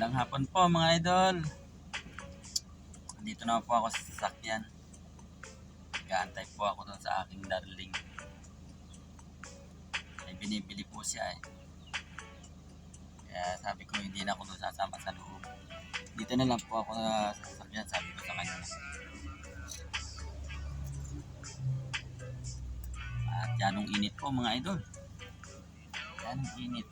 Magandang hapon po mga idol. Dito naman po ako sa sasakyan. Nag-aantay po ako dun sa aking darling. May binibili po siya eh. Kaya sabi ko hindi na ako dun sasama sa loob. Dito na lang po ako sa sasakyan, sabi ko sa kanya. At yanong init po mga idol. Yanong init.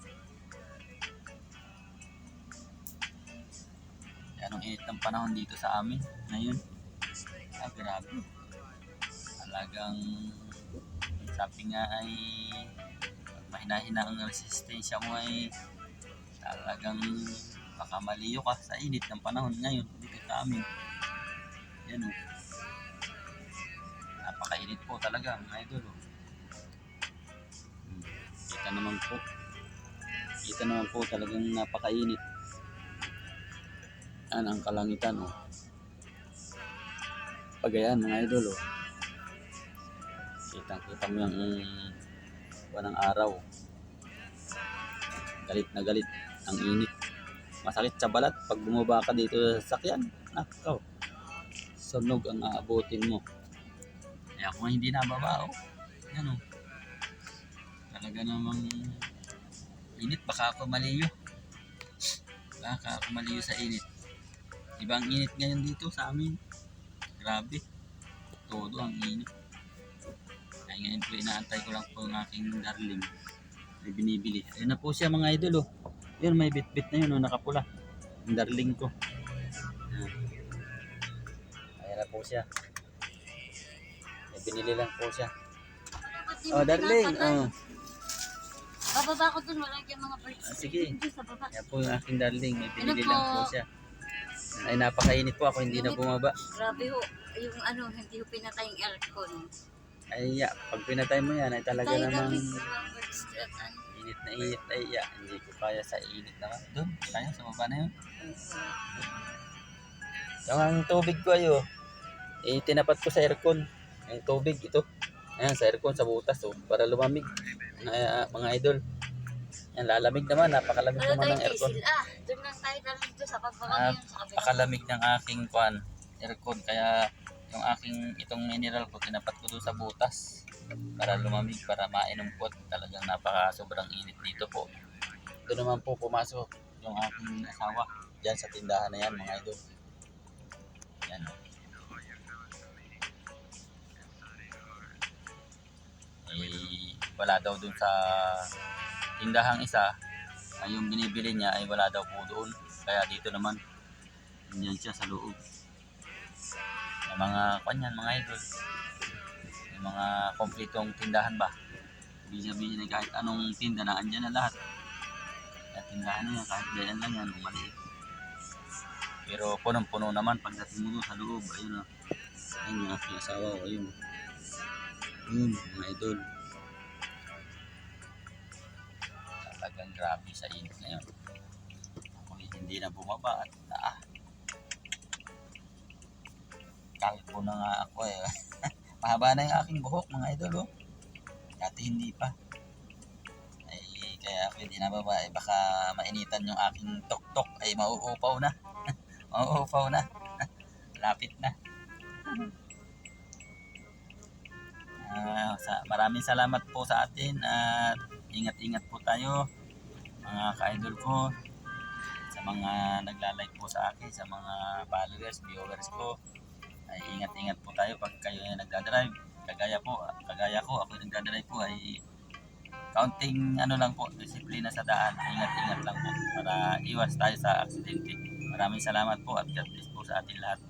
Yanong init ng panahon dito sa amin ngayon. Grabe. Talagang sabi nga ay pag mahina-hina ang resistensya mo ay talagang baka maliyo ka sa init ng panahon ngayon dito sa amin. Yan o. Napakainit po talaga mga idol o. Kita naman po. Kita naman po talagang napakainit. Yan ang kalangitan o. Pagayan mga idol o. Kitang-kita mo yung ng araw. Galit na galit ang init. Masakit sa balat pag bumaba ka dito sa sasakyan. Nakaw. Sunog ang aabutin mo. Kaya kung hindi nababa o. Yan o. Talaga namang init. Baka ako maliyo. Baka ako maliyo sa init. Ibang init ngayon dito sa amin. Grabe. Todo ang init. Kaya ngayon po inaantay ko lang po ang aking darling. May binibili. Ayun na po siya mga idol oh. Yun may bit-bit na yun oh, nakapula. Ang darling ko. Ayan na po siya. May binili lang po siya. Oh darling. Oh. Bababa ko dun, walang yung mga birds. Sige. Sa baba. Ayan po yung aking darling. May binili lang po siya. Ay napakainit po ako hindi na bumaba. Grabe ho. Yung hindi ho pinatay yung aircon. Ay pag pinatay mo yan ay talaga Tayo namang namin mga birds dyan. init na init ay hindi ko kaya sa init naman. Doon, kaya sa baba na yun. Yung tubig ko ayo, tinapat ko sa aircon. Yung tubig ito. Ayan, sa aircon, sa butas oh, para lumamig. Mga idol. Yan, lalamig naman. Napakalamig naman ng aircon. Doon lang tayo namin doon sa pagbaba yun. Napakalamig ng aking aircon. Kaya yung aking itong mineral ko, tinapat ko doon sa butas. Para lumamig, para mainom ko. Talagang sobrang init dito po. Doon naman po pumasok yung aking asawa. Diyan sa tindahan na yan mga idol. Yan. Wala daw dun sa tindahang isa ay yung binibili niya ay wala daw po doon. Kaya dito naman nandiyan siya sa loob. May mga kanyan mga idol. May mga kompletong tindahan ba. Ibig sabihin na kahit anong tinda na andyan na lahat. Kaya tindahan na yan kahit ganyan lang yan maliit. Pero punong-puno naman pagdating mo sa loob. Ayun o. Ayun yung aking asawa o. Ayun. Ayun mga idol. Talagang grabe sa init ngayon. Ako hindi na bumaba at kalpo na nga ako eh. Mahaba na yung aking buhok mga idol oh. Dati hindi pa. Ay kaya ako hindi nababa eh. Baka mainitan yung aking tok-tok ay mauupaw na. Mauupaw na. Lapit na. Maraming salamat po sa atin at ingat-ingat po tayo mga ka-idol ko, sa mga nagla-like po sa akin, sa mga followers, viewers ko. Ay ingat-ingat po tayo pag kayo ay nagdadrive. Kagaya ko, ako nagdadrive po ay counting lang po, disiplina sa daan. Ingat-ingat lang po para iwas tayo sa aksidente. Maraming salamat po at God bless po sa atin lahat.